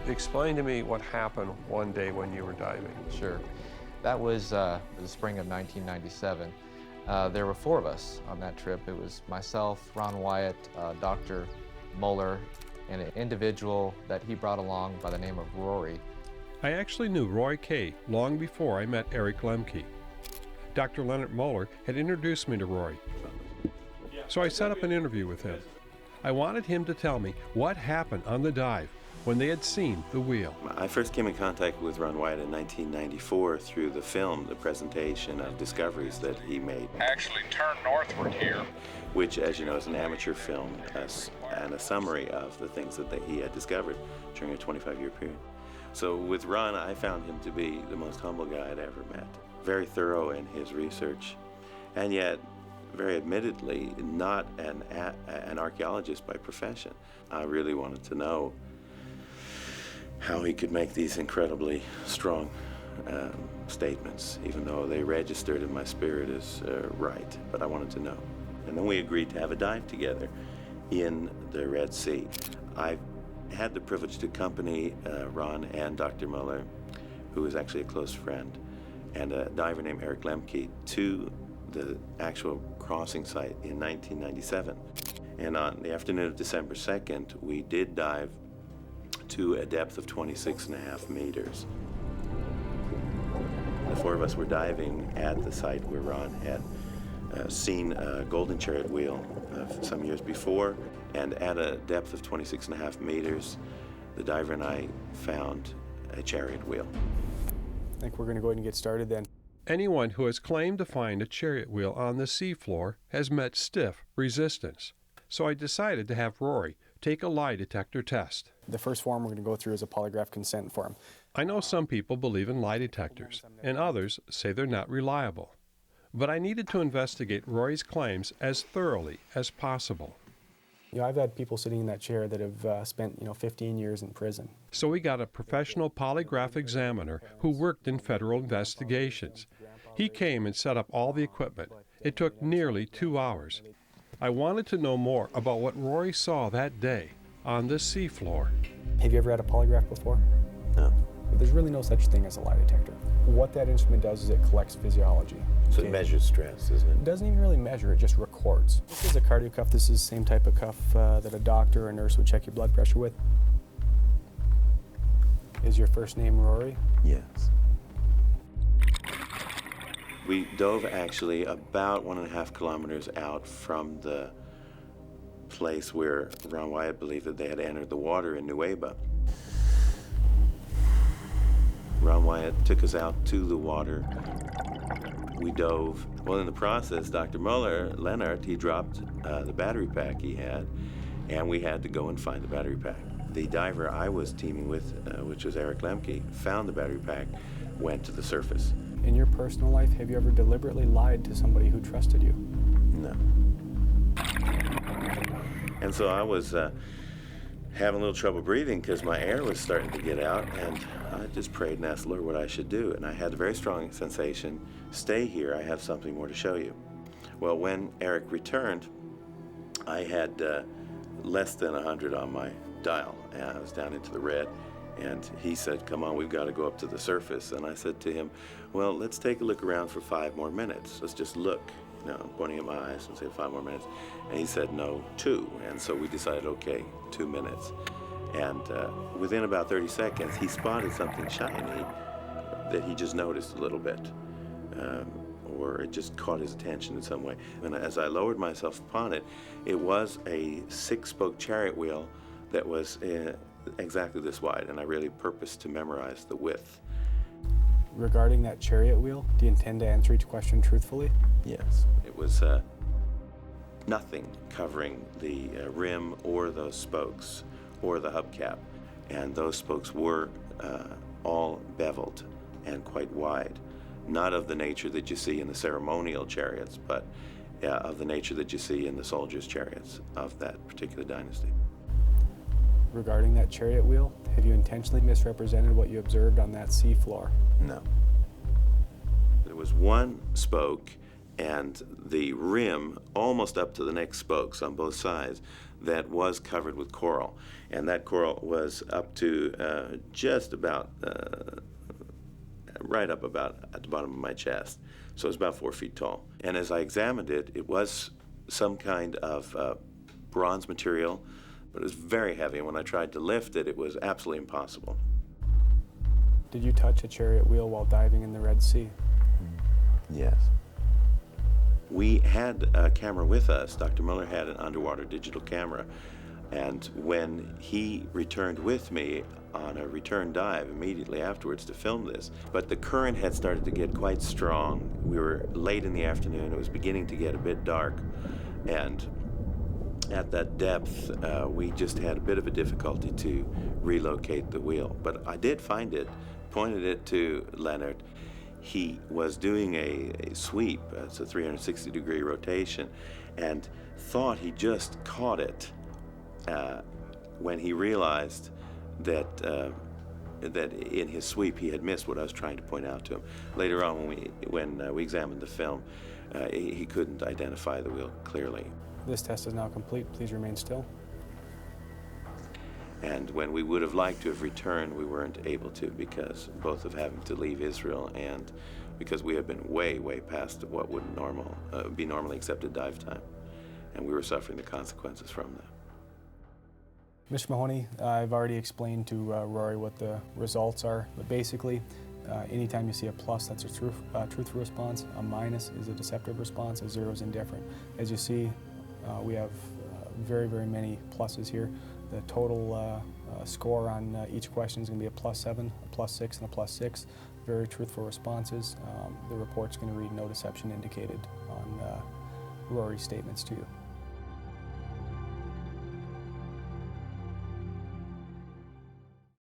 Explain to me what happened one day when you were diving. Sure. That was the spring of 1997. There were four of us on that trip. It was myself, Ron Wyatt, Dr. Muller, and an individual that he brought along by the name of Rory. I actually knew Roy Kaye long before I met Eric Lembcke. Dr. Leonard Muller had introduced me to Roy, so I set up an interview with him. I wanted him to tell me what happened on the dive when they had seen the wheel. I first came in contact with Ron Wyatt in 1994 through the film, the presentation of discoveries that he made. Actually turn northward here. Which, as you know, is an amateur film and a summary of the things that he had discovered during a 25-year period. So with Ron, I found him to be the most humble guy I'd ever met. Very thorough in his research, and yet very admittedly not an archaeologist by profession. I really wanted to know how he could make these incredibly strong statements, even though they registered in my spirit as right, but I wanted to know. And then we agreed to have a dive together in the Red Sea. I had the privilege to accompany Ron and Dr. Muller, who is actually a close friend, and a diver named Eric Lembcke to the actual crossing site in 1997. And on the afternoon of December 2nd, we did dive to a depth of 26.5 meters. The four of us were diving at the site where Ron had seen a golden chariot wheel some years before, and at a depth of 26.5 meters, the diver and I found a chariot wheel. I think we're going to go ahead and get started then. Anyone who has claimed to find a chariot wheel on the seafloor has met stiff resistance. So I decided to have Rory take a lie detector test. The first form we're going to go through is a polygraph consent form. I know some people believe in lie detectors, and others say they're not reliable. But I needed to investigate Rory's claims as thoroughly as possible. You know, I've had people sitting in that chair that have spent, 15 years in prison. So we got a professional polygraph examiner who worked in federal investigations. He came and set up all the equipment. It took nearly 2 hours. I wanted to know more about what Rory saw that day on the seafloor. Have you ever had a polygraph before? No. There's really no such thing as a lie detector. What that instrument does is it collects physiology. So it measures stress, isn't it? It doesn't even really measure, it just records. This is a cardio cuff. This is the same type of cuff that a doctor or a nurse would check your blood pressure with. Is your first name Rory? Yes. We dove actually about 1.5 kilometers out from the place where Ron Wyatt believed that they had entered the water in Nuweiba. Ron Wyatt took us out to the water. We dove. Well, in the process, Dr. Muller, Leonard, he dropped the battery pack he had, and we had to go and find the battery pack. The diver I was teaming with, which was Eric Lembcke, found the battery pack, went to the surface. In your personal life, have you ever deliberately lied to somebody who trusted you? No. And so I was having a little trouble breathing because my air was starting to get out, and I just prayed and asked the Lord what I should do. And I had a very strong sensation, stay here, I have something more to show you. Well, when Eric returned, I had less than 100 on my dial, and I was down into the red. And he said, come on, we've got to go up to the surface. And I said to him, well, let's take a look around for 5 more minutes. Let's just look. I'm pointing at my eyes and say 5 more minutes. And he said, no, 2. And so we decided, okay, 2 minutes. And within about 30 seconds, he spotted something shiny that he just noticed a little bit. Or it just caught his attention in some way. And as I lowered myself upon it, it was a 6-spoke chariot wheel that was exactly this wide, and I really purposed to memorize the width. Regarding that chariot wheel, do you intend to answer each question truthfully? Yes. It was nothing covering the rim or those spokes or the hubcap, and those spokes were all beveled and quite wide, not of the nature that you see in the ceremonial chariots, but of the nature that you see in the soldiers' chariots of that particular dynasty. Regarding that chariot wheel, have you intentionally misrepresented what you observed on that seafloor? No. There was one spoke, and the rim, almost up to the next spokes on both sides, that was covered with coral. And that coral was up to just about, right up about at the bottom of my chest. So it was about 4 feet tall. And as I examined it, it was some kind of bronze material, but it was very heavy. And when I tried to lift it, it was absolutely impossible. Did you touch a chariot wheel while diving in the Red Sea? Yes. We had a camera with us. Dr. Muller had an underwater digital camera. And when he returned with me on a return dive immediately afterwards to film this, but the current had started to get quite strong. We were late in the afternoon. It was beginning to get a bit dark. And at that depth, we just had a bit of a difficulty to relocate the wheel. But I did find it, pointed it to Leonard. He was doing a sweep, it's a 360-degree rotation, and thought he just caught it when he realized that that in his sweep he had missed what I was trying to point out to him. Later on, when we examined the film, he couldn't identify the wheel clearly. This test is now complete. Please remain still. And when we would have liked to have returned, we weren't able to because both of having to leave Israel and because we had been way, way past what would be normally accepted dive time. And we were suffering the consequences from that. Mr. Mahoney, I've already explained to Rory what the results are, but basically, anytime you see a plus, that's a truthful response. A minus is a deceptive response. A 0 is indifferent. As you see, we have very, very many pluses here. The total score on each question is going to be a +7, a +6, and a +6. Very truthful responses. The report's going to read no deception indicated on Rory's statements to you.